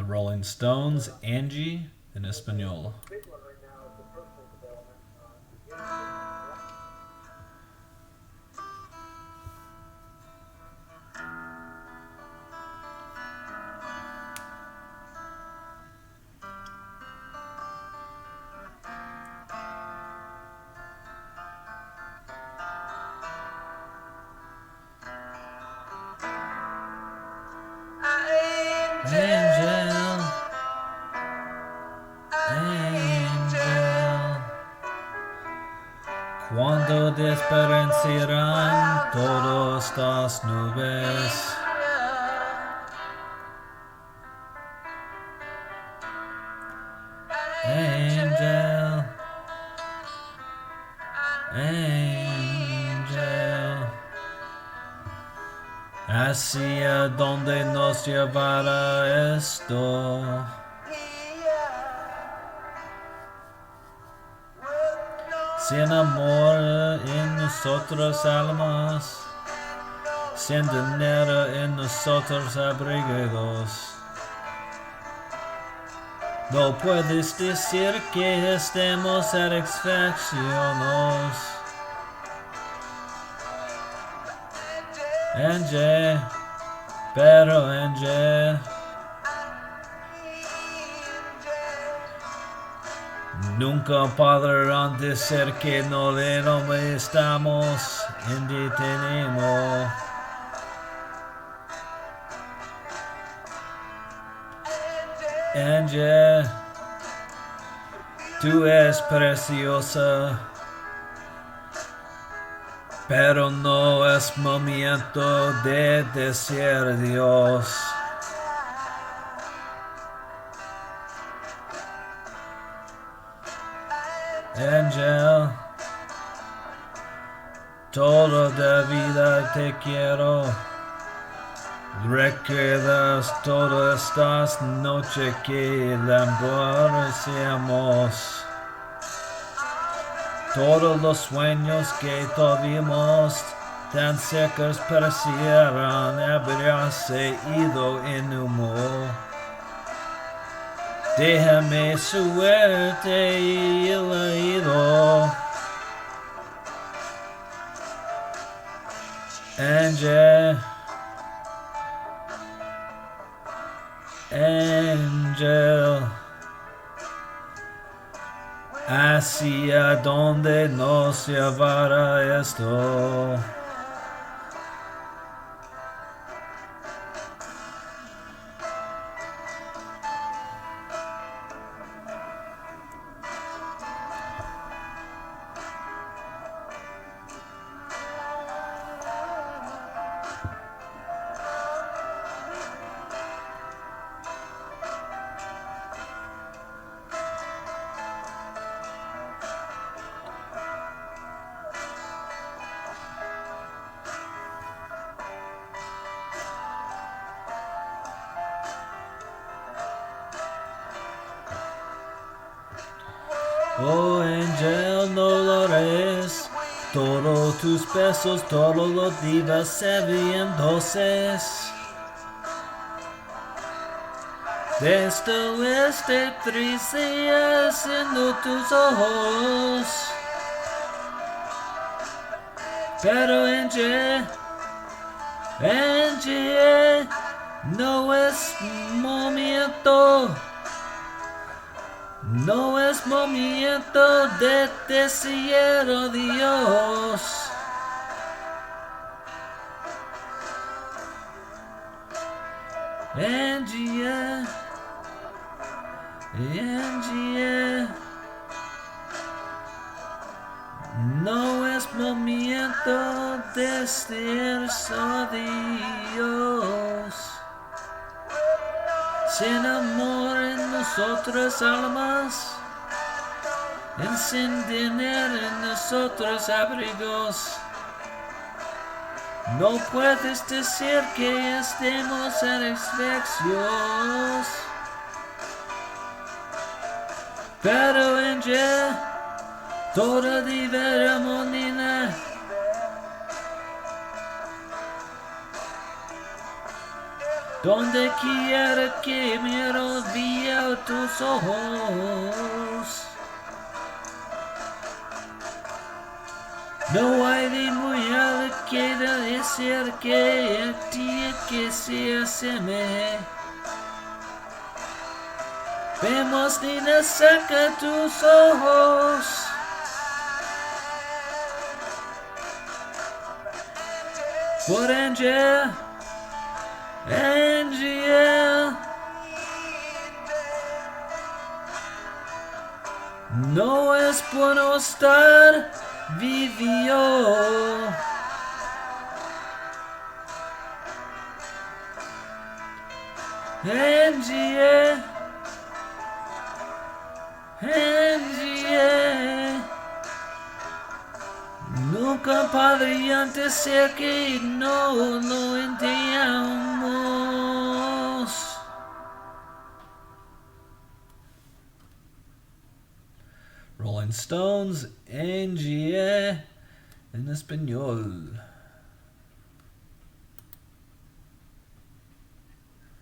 Rolling Stones, ANGIE, en Español. Angel, angel, cuando desaparecerán todas estas nubes. Angel, angel, hacia donde nos llevará esto. Sin amor en nosotros almas, sin dinero en nosotros abrigados. No puedes decir que estemos satisfaccionados. Angie, pero Angie, nunca podrán decir que no le estamos indetenidos. Angie, tú eres preciosa, pero no es momento de decir adiós. Angel, toda la vida te quiero. ¿Recuerdas todas estas noches que la emborracíamos? Todos los sueños que tuvimos tan cerca parecieran haberse ido en humo. Déjame suerte y el oído. Angie, angel, hacia donde nos llevará esto. Oh angel, no lo eres. Todos tus besos, todos los días se veían dulces. Desde este triste haciendo tus ojos. Pero Angie, Angie, no es momento. No es momento de decir adiós. Angie, Angie, no es momento de decir adiós. Sin amor en nosotros almas, sin dinero en nosotros abrigos. No puedes decir que estemos satisfechos. Pero Angie, toda Donde quiera que miro veo tus ojos. No hay de muy algo que decir que a ti que se asemeje. Vemos niña saca tus ojos. Por Angie, Angie, no es bueno estar vivió. Angie, Angie, nunca podría ser que no lo entendamos. Rolling Stones, Angie, en español.